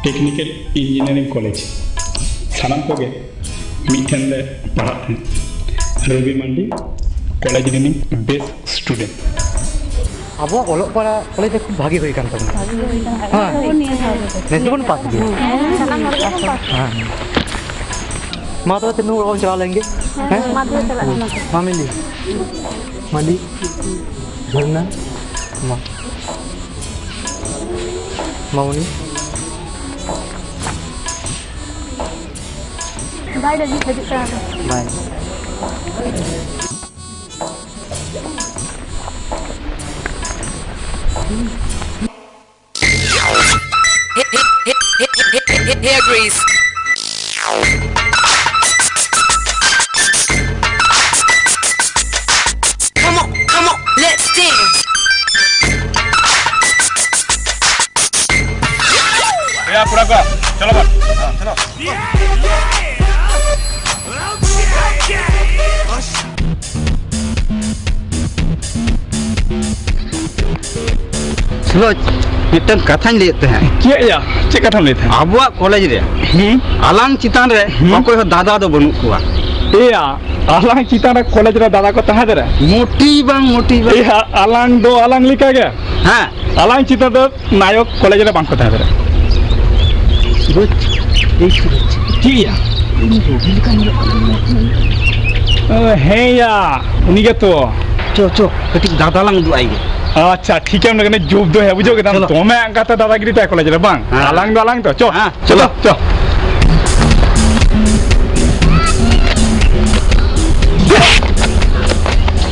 Technical engineering college सानाम को मिठन ले पढ़ाते हैं रवि मंडी कॉलेज रिनी बेस्ट स्टूडेंट अब ओलो पड़ा कॉलेज खूब भागी हुई कान तब हां नेसबन पास किया सानाम हर को पास हां मां तो तीनों लोग चला लेंगे हैं मां तो चला मामिली माली झरना मां माउनी बाय दादी खजूर का bye Hair grease. Come on, let's dance. या पूरा का चलो बात हां चलो सुबह मिट्टन कथान लेते हैं क्या या चे कथा लेते हैं आबुआ कॉलेज रे आलांग चितान रे कोई दादा दो बनु कुआ या आलांग चितान कॉलेज रे दादा को तहा दे मोटी बang या आलांग दो आलांग लिखा गया हां आलांग चिता दो नायक कॉलेज रे बांग को तहा दे क्या है या उन्हीं के तो चो कटी दादा लंग दु आएगी अच्छा ठीक है हम लोग ने जोब दो है बुझोगे तो मैं अंका तो दादागिरी तो कॉलेज रे बांग आलांग तो चो चलो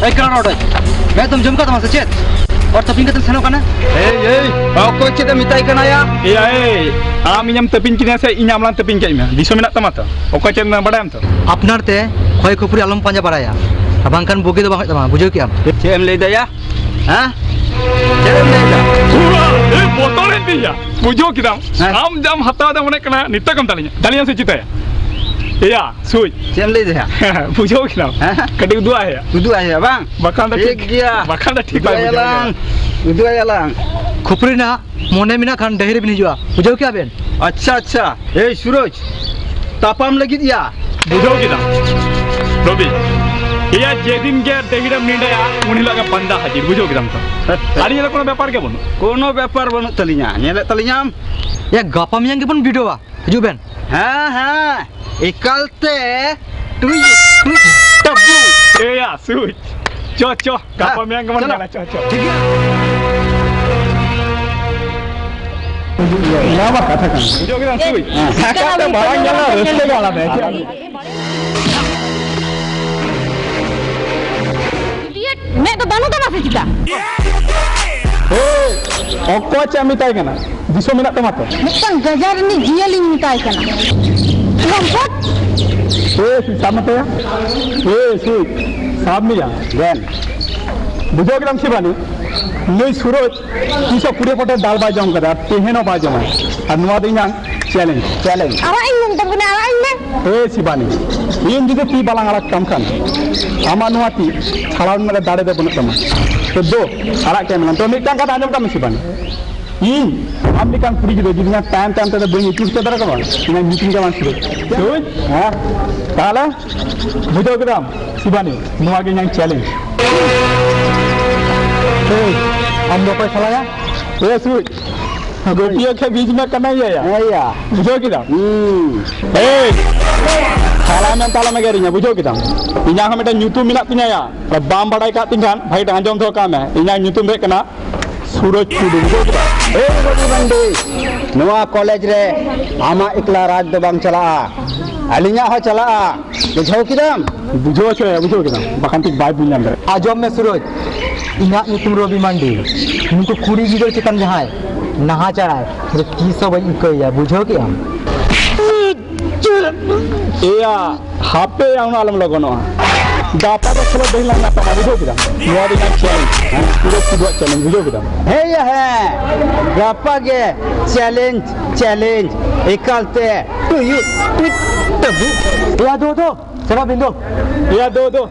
ए करो रे मैं तुम जमका तमा सचेत और तपिंग का सनो कना ए को चेत मिताई कना या आम इनम तपिंग किने से इनाम लान तपिंग के में दिसो मेना तमा तो ओको चेत ना बडायम तो अपनार ते खय खुपुरी आलम पांजा बराया बांकान बोगे दो बांग तमा बुझो क्या चेम ले दया हां चेम ले दा ए बोतल दिया बुझो किदाम आम जाम हता दा मने कना नितकम दालिया से चिताया या सुई चेम ले दया बुझो किदाम कटी दुआ है बांग बकान दा ठीक गया बकान दा ठीक बाय उदुआ यालांग खुपुरी ना मोने मिना खान डहेरे बिन हिजुआ बुझो क्या बेन अच्छा ए सूरज तापाम लगी दिया बुझो किदाम रवि या जेदिन के देहिरम निंडया उनी लगा बंदा हाजिर बुझो किदाम तो आरी ये कोनो व्यापार के बनो कोनो व्यापार बनु तलिया नेले तलियाम या गापा मियांग के बन वीडियोवा हिजु बेन हां इकलते तुई टब्बू ए या सुई चो गापा मियांग के मन जाना चो ठीक है ना बात कथा kan बुझो किदाम सुई का तो बारंग जाला रस्ते वाला है ᱥᱮ ᱪᱮᱫᱟ ᱚᱠᱚᱭ ᱪᱮᱫ ᱢᱮᱛᱟᱭ ᱠᱟᱱᱟ ᱫᱤᱥᱚᱢ ᱢᱮᱱᱟᱜ ᱛᱟᱢᱟ ᱛᱚ ᱢᱤᱫᱴᱟᱝ ᱜᱟᱡᱟᱲ ᱨᱤᱱᱤᱡ ᱡᱤᱭᱟᱹᱞᱤᱧ ᱢᱮᱛᱟᱭ ᱠᱟᱱᱟ ᱞᱚᱢᱯᱚᱴ साहब मतया साहब मिया देन बुझो एकदम शिवानी नई सूरज तीसो पूरे पटे दाल बाय जम कदा तेहेनो बाय जमा और नुआ दिना चैलेंज चैलेंज आवा इन नंतर बुने आवा इन ए शिवानी इन जुदे ती बालांग आला कम खान आमा नुआ ती छालाउन मेरे दाड़े दे बनुत तमा तो दो आला केमन तो मिटांग का आंजम काम शिवानी इन आमने काम पूरी जुदे जुदे टाइम टाइम ते बनी चूज के दरा कमा इन मीटिंग का मान सुबह सुज हां ताला बुझो एकदम शिवानी नुआ के yang challenge हम लोग को चलाया ए सुज गोपियों के बीच में करना ही है या बुझो एकदम ए salah men talam agarinya bujo kita inya ha meta nyutum minak tinya ya bam badai ka tingkan bhai anjom tho ka me inya nyutum re kana सूरज टुडू ए बड़ी बंदी नवा कॉलेज रे आमा इकला राज दो बांग चला अलिया हो चला बुझो किदम बुझो किदम बाखान ठीक बाय बुझाम रे आजम में सूरज इना नुतुम रवि मांडी उनको कुड़ी गिदर चिकन जहां नहा चढ़ाए तो की सब इकया बुझो के हम एया हापे आउन आलम लगनो दापा तो चलो दहिला ना पा बुझो किदम नुआ दिना चैलेंज पूरे पूरा चैलेंज बुझो किदम हे या है गापा के चैलेंज इकलते टू यू टबू या दो चला बिंदु या दो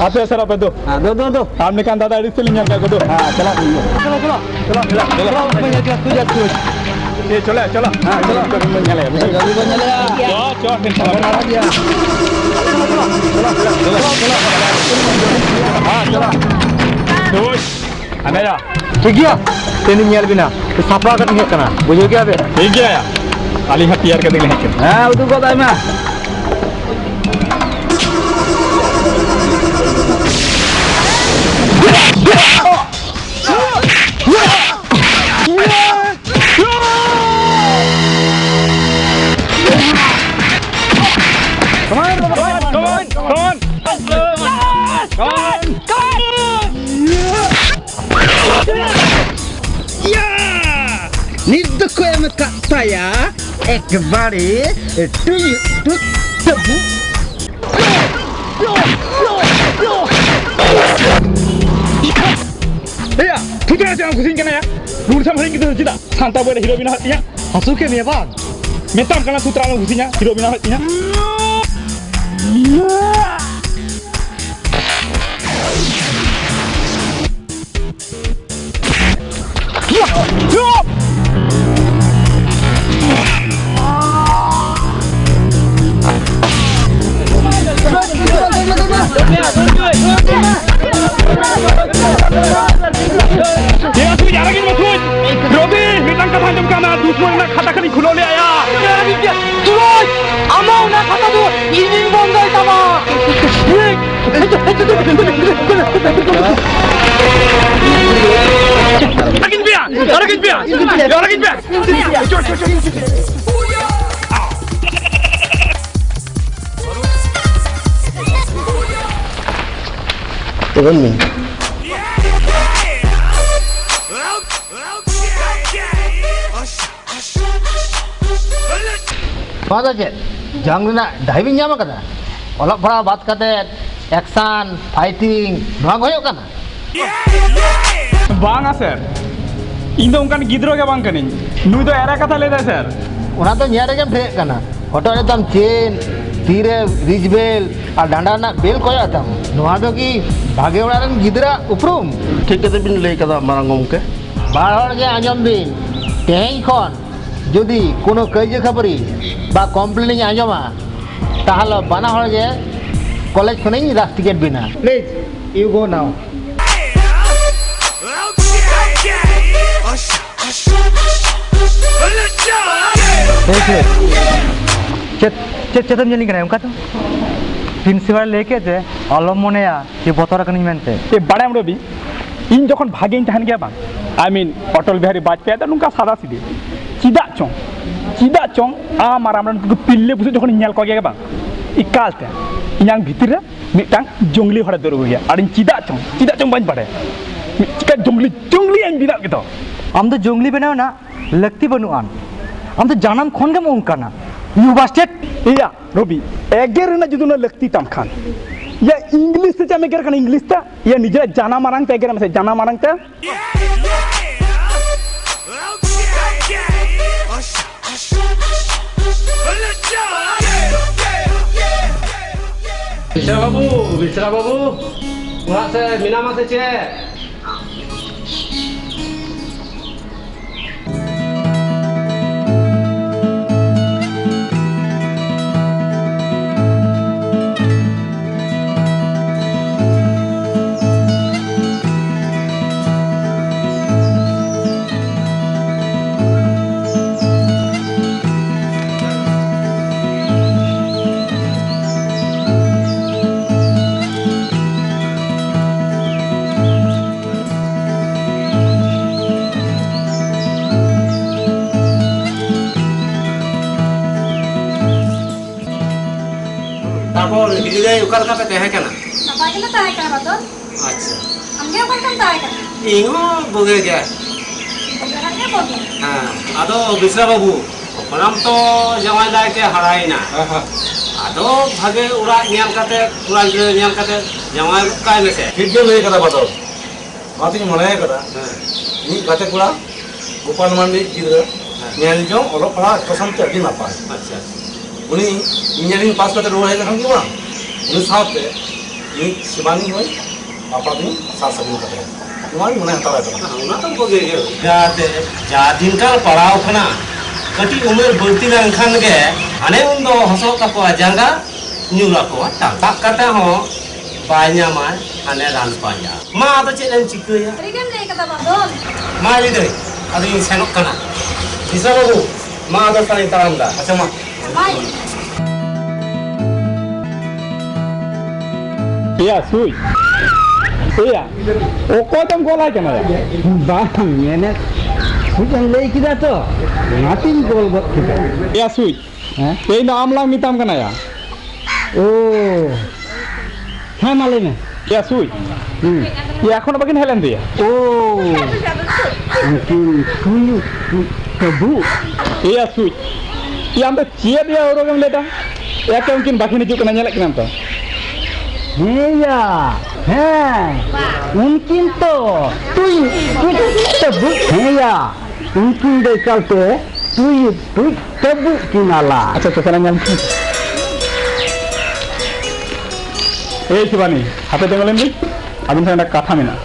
आपे सरा पे दो हां दो हमने कान दादा रिसल न्याम का दो हां चला चलो ए चला हां चलो न्याले जल्दी बन ले चल चला हां चला दोस अनया ठीक है तेनी nyel bina sapa ka tinggal kana bujo ke abe ठीक गया या आली हथियार के देख ले हां उदु को दाई में Nidko yang kata ya, ekbari itu tebu. Ya, kita jangan kucing kena ya. Dulu sama hari kita tidak. Santai boleh hero bina hatinya. masuk ke ya bang Metam karena sutra lo kucingnya hero bina hatinya. Ya sudah jarang ini masuk. Robi, minta kata jam kana dusun nak kata kali kulo le aya. Terus amau nak kata tu ini bondai sama Lagi biar. Turun ni. Pada je, jangan nak diving jam kata. Olak pernah bat kata action, fighting, bang hoyok kan? Bang sir. Indo kan gidro ke bang kanin. Nu itu era kata leda sir. Orang tu nyari kan break kan? Hotel itu tam chain, tire, ridge bell, আর ডান্ডা না bell কয় আতাম নোয়া দো কি ভাগে ওড়ারেন গিদরা উপরুম ঠিক আছে বিন লই কাদা মারাং গমকে বার হড় গে আঞ্জম বিন তেহেন খন যদি কোনো কাজে খবরি বা কমপ্লেনিং আঞ্জমা তাহলে বানা হড় গে কলেজ খনেই রাস্টিকেট বিনা please you go now Chetan जनी कना उनका तो प्रिंसिपल लेके थे अलम मने या ये बतरा कनी मेनते ये बड़े हमरो भी इन जखन भागे इन तहन गया बा आई मीन अटल बिहारी वाजपेयी तो नुका सादा सीधे चिदा चों आ मारामरन को पिल्ले बुसे जखन नेल को गया बा इकालते इयां भीतर रे मिटांग जंगली हड़ा दरो गया और चिदा चों बन पड़े चिका जंगली आइन बिना के तो आम तो जंगली बनाव ना लगती बनुआन आम तो जानम खन गम उनकाना यू बास्टेड या रवि एगर ना जुदुन लगती तम खान या इंग्लिश से चामे कर इंग्लिश ता या निजे जाना मारंग ते एगर में से जाना मारंग ता Bisa babu, wah saya minama saja. Tapos hidup dia ukar kata teh kan? Napa kita tahu kan betul? Acha. Ambil apa kan tahu kan? Ingo boge dia. Orangnya boleh. Ado bisa babu. Orang to jangan dah ke harai na. Ado bhage urat nyal kate, urat nyal kate jangan kai mese. Hidup dia kata betul. Mati mana ya kata? Ini kata kura. Gopal Mandi kira. Nyal jom orang pernah kesam terjadi apa? Acha. उन्हीं engineering pass करते रोहे लखन की वहाँ उन्हीं साथ पे ये शिवानी हुई पापा भी साथ सभी करते हैं तुम्हारी मने हतारा करना Una to boge dia. Jate jadin kal parau khana. Kati umur berti nang khan ge. Ane undo hasok ka ko ajanga nyula ko tak tak kata ho banyak mah ane ran panja. Ma ada cek dan cikgu ya. Tadi kan dia kata betul. Ma ini deh. Ada yang senok kana. Bisa babu. Ma ada saling taram dah. अच्छा माँ Baik. या सुई या ओ को तुम गोला के ना बात मैंने सुजन ले किदा तो नातिन गोल बत या सुई ये ना आमला मिताम का ना या ओ हाँ माले में या सुई या कौन बाकी हेलन दिया ओ सुई कबू या सुई या हम तो चिया दिया और कम लेता या क्या उनकी बाकी नहीं चुका नहीं लगता तो भैया हैं उनकिन तो तब भैया उनकिन दे चलते तू तब की नाला अच्छा तो करेंगे हम ए शिवानी हाथे देंगे लेंगे अभी से ना कथा में ना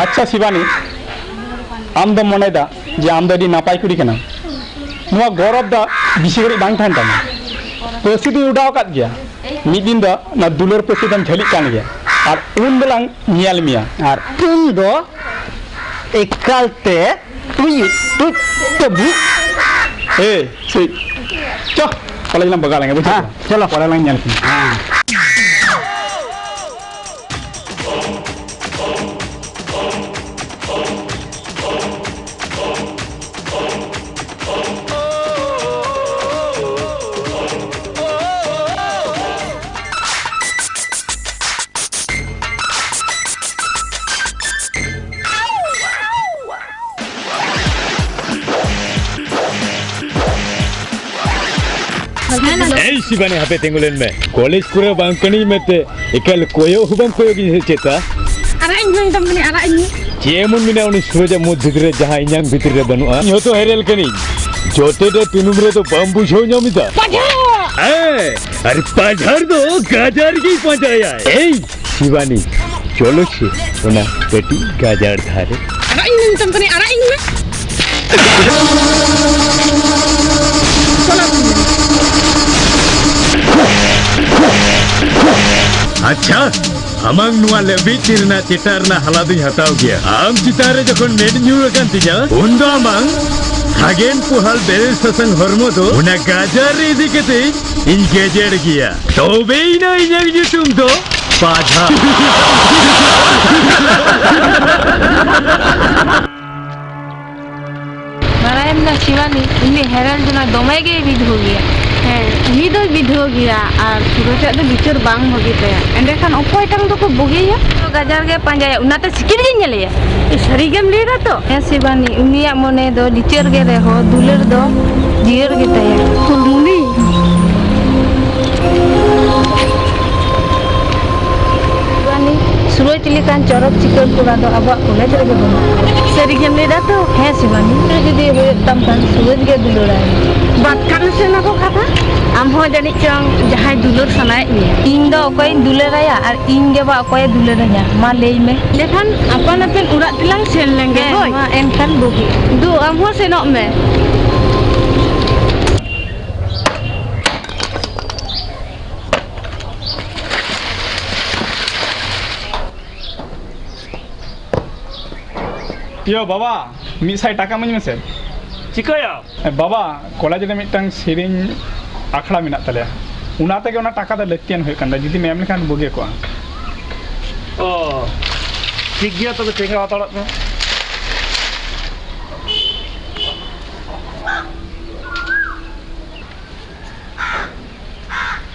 अच्छा शिवानी आम दम मने दा जे आम दी नापाई कुड़ी के ना नुआ गौरव दा बिशेगरी बांग थान ताना पसी दिन उड़ाव काट गया मिद दिन दा ना दुलर पसी दम झली कान गया और उन बेलांग नियाल मिया और तुम दो एकलते तू तब ए से चो कॉलेज ना बगा लेंगे बुझा चलो पढ़ा लेंगे नियाल की हाँ Hey Shivani hape tenggulen me college kura bangkani mete ekal koyo hubang koyo gi cheta Ara ini tam ni ara ini. jemun mina uni soja modhire jaha inyang bhitre banua nyoto herel kani jote de tinumre to bambu chho nyamita hey are pajhar do gajar gi pajaya hey Shivani cholo che ona beti gajar dhare Ara ini tam ni ara ini. अच्छा amang nuwa lebi tirna citarna haladu hataw gya am citare jokhon med nyur kan tija undo amang hagen puhal bel sasang hormo do una gajar idikete engaged gya tobei na inyang jitum do padha Marahem na Shivani ini heran juna domai ge bid ho gaya ᱦᱮᱸ ᱩᱱᱤ ᱫᱚᱭ ᱵᱤᱫᱷᱟᱹᱣ ᱜᱮᱭᱟ ᱟᱨ ᱥᱩᱨᱚᱡᱟᱜ ᱫᱚ ᱵᱤᱪᱟᱹᱨ ᱵᱟᱝ ᱵᱷᱟᱹᱜᱤ ᱛᱟᱭᱟ ᱮᱸᱰᱮᱠᱷᱟᱱ ᱚᱠᱚᱭᱴᱟᱝ ᱫᱚᱠᱚ ᱵᱩᱜᱤᱭᱟ ᱜᱟᱡᱟᱨ ᱜᱮ ᱯᱟᱸᱡᱟᱭᱟ ᱚᱱᱟᱛᱮ ᱥᱤᱠᱤᱲ ᱜᱤᱧ ᱧᱮᱞᱮᱭᱟ ᱥᱟᱹᱨᱤᱜᱮᱢ ᱞᱟᱹᱭᱫᱟ ᱛᱚ ᱦᱮᱸ ᱥᱤᱵᱟᱱᱤ ᱩᱱᱤᱭᱟᱜ ᱢᱚᱱᱮ ᱫᱚ ᱞᱤᱪᱟᱹᱲ ᱜᱮ ᱨᱮᱦᱚᱸ ᱫᱩᱞᱟᱹᱲ ᱫᱚ ᱡᱤᱭᱟᱹᱲ ᱜᱮ ᱛᱟᱭᱟ ᱯᱷᱩᱞᱢᱩᱱᱤ ᱥᱤᱵᱟᱱᱤ ᱥᱩᱨᱚᱡ ᱞᱮᱠᱟᱱ ᱪᱚᱨᱚᱠ ᱪᱤᱠᱟᱹᱲ ᱠᱚᱲᱟ ᱫᱚ ᱟᱵᱚᱣᱟᱜ ᱠᱚᱞᱮᱡᱽ ᱨᱮᱜᱮ ᱵᱟᱹᱱᱩᱜᱼᱟ ᱥᱟᱹᱨᱤᱜᱮᱢ ᱞᱟᱹᱭᱫᱟ ᱛᱚ ᱦᱮᱸ ᱥᱤᱵᱟᱱᱤ ᱡᱩᱫᱤ ᱦᱩᱭᱩᱜ ᱛᱟᱢ ᱠᱷᱟᱱ ᱥᱩᱨᱚᱡ ᱜᱮ ᱫᱩᱞᱟᱹᱲᱟᱭ ᱵᱟᱫ ᱠᱟᱜ ᱢᱮᱥᱮ ᱚᱱᱟ ᱠᱚ ᱠᱟᱛᱷᱟ ᱟᱢ ᱦᱚᱸ ᱡᱟᱹᱱᱤᱡ ᱪᱚᱝ ᱡᱟᱦᱟᱸᱭ ᱫᱩᱞᱟᱹᱲ ᱥᱟᱱᱟᱭᱮᱫ ᱢᱮᱭᱟ ᱤᱧ ᱫᱚ ᱚᱠᱚᱭᱤᱧ ᱫᱩᱞᱟᱹᱲᱟᱭᱟ ᱟᱨ ᱤᱧ ᱜᱮ ᱵᱟ ᱚᱠᱚᱭᱮ ᱫᱩᱞᱟᱹᱲᱟᱹᱧᱟ ᱢᱟ ᱞᱟᱹᱭ ᱢᱮ ᱞᱮᱠᱷᱟᱱ ᱟᱯᱟᱱ ᱟᱹᱯᱤᱱ ᱚᱲᱟᱜ ᱛᱮᱞᱟᱝ ᱥᱮᱱ ᱞᱮᱱᱜᱮ ᱦᱳᱭ ᱢᱟ ᱮᱱᱠᱷᱟᱱ ᱵᱩᱜᱤ ᱫᱩ ᱟᱢ ᱦᱚᱸ ᱥᱮᱱᱚᱜ ᱢᱮ Yo baba, 100 টাকা মাইনে মেসে চিকায়া বাবা কলেজে রে মিটটাং সেরিং আখড়া মেনাত তালে উনাতে গে ওনা টাকা দা লক্তিয়ান হই কান্দা যদি মেম লেখান বগে কোয়া ও ঠিক গিয়া তবে টেকা হাতাড়াত মে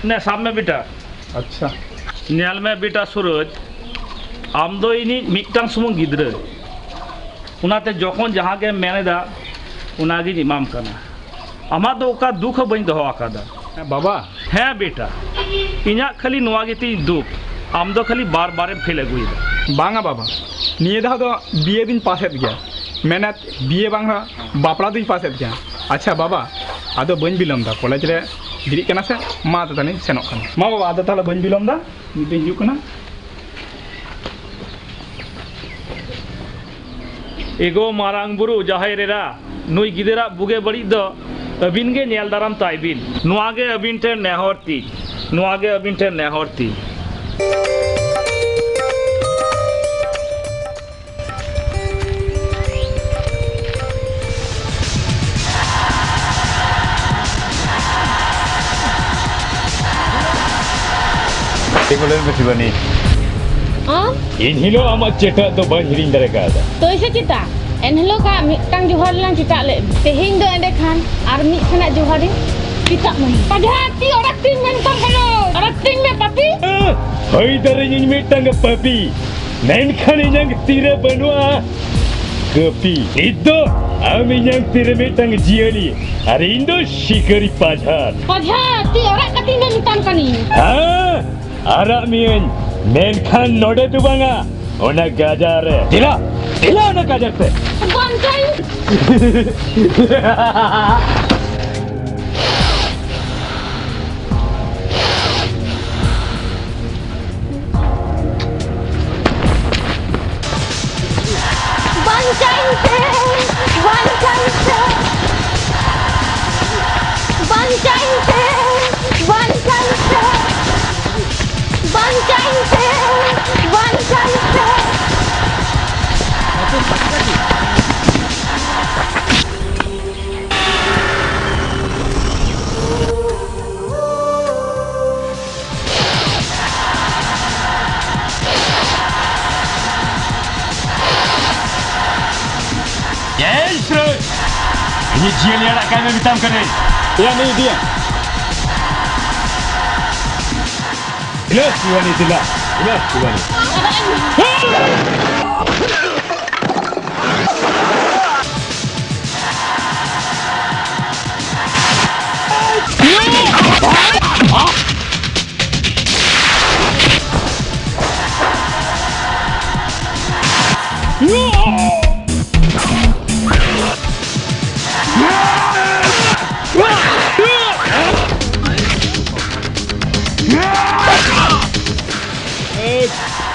ने सामने बेटा আচ্ছা नेल में बेटा सूरज आम दो इनी मिक्टांग सुमुंग गिद्रे उनाते जखन जहाँ के मेनेदा उनागी इमाम कना आमा दो का दुख बन दो आकादा বাবা हाँ बेटा इना खाली नोआगेती दुख आम दो खाली बार बार फेल अगुईदा বাঙা বাবা নিয়ে দাও তো বিয়ে দিন পাশেত গিয়া মেনাত বিয়ে বাংলা বাপড়া দিন পাশেত গিয়া আচ্ছা বাবা আদো বইন বিলম দা কলেজ রে দিরিক কেনা সে মা তো তানি সেনক কানা মা বাবা আদো তাহলে বইন বিলম দা নিতে হিজুক কানা एगो मारांग बुरु जाहाय रेरा नुई गिदरा बुगे बड़ी दो अबिन गे नेल दाराम ताइबिन नुआगे अबिन टे नेहरती नुआगे अबिन टे नेहरती Tinggalin Sibani. In hilo amat cetak tu bah hiring dari kada. तो इसे चिता एनहलो का मिटang जोहर lang चिता ले तेहिंग do ende khan ar mi khana johari चिता mai padhati orang ting men kam hello orang ting me papi Hai dari ini mitang papi. Nain khani yang tira banua. Kopi. Itu ami yang tira mitang jiali. Hari Indo shikari pajar. padhati orang kating me mitam kani Ha? Arak mian. Nain khan node tu banga. Ona gajar. Tila. Tila ona gajar te. bangkai bangkai se bangkai se bangkai se bangkai se bangkai se bangkai se Yes, bro. Ini jiali anak kami hitam kene. Ya nih dia Tila Sibani tila. Tila Sibani.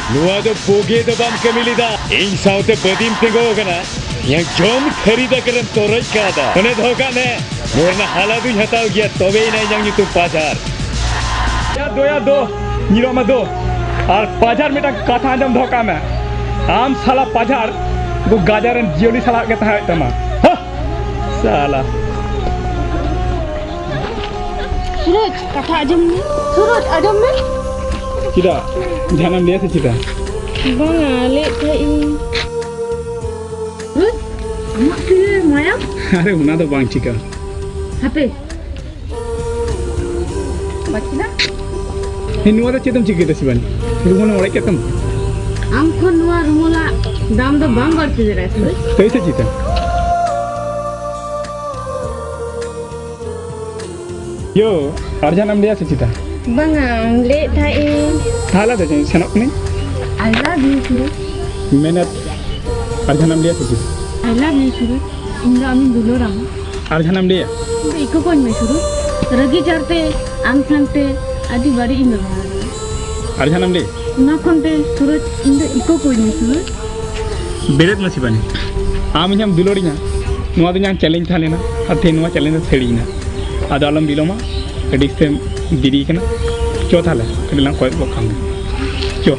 Nuah tu boge tu bam kemilida. Ing saute badim tengok kena. Yang jom kharida keren torai kada. Kene dhoka ne. Morna haladu hatau gya tobe ina yang itu pajar. ya do নিরো মা দো আর পাজার মিটা কথা আজম ধোকা মে আম সালা পাজার গো গাজারন জিওলি সালা কে তাহাই তমা সালা सूरज कथा आजम में सूरज आजम में चिदा ध्यानम लिया से चिदा banga le thai सूरज mak ke maya अरे उना तो बांग चिका hape Bacina? Ini ada cetam cikgu itu Sibani. Rumah orang cetam. Amko nuwa rumula dam do bang barti jera Suraj. Kaisa cita? Yo, arjan nam dia secita. Bang le thai. Thala tu jadi senok ni. I love you Suraj. Menat arjan nam dia secita. I love you Suraj. Inga amin dulu ram. Arjan nam dia. Iko kon me Suraj. Ragi charte am sante adi bari inga. Arjan nam dia. Na konte Suraj inga iko kon me Suraj. Berat masih Sibani. Am ini am dulorinya. Nuwa tu yang challenge tha lena. Hati nuwa challenge seri na. Ada alam biloma. Kedistem diri kena. Cyo thala. Kedelang koi bokang. Cyo.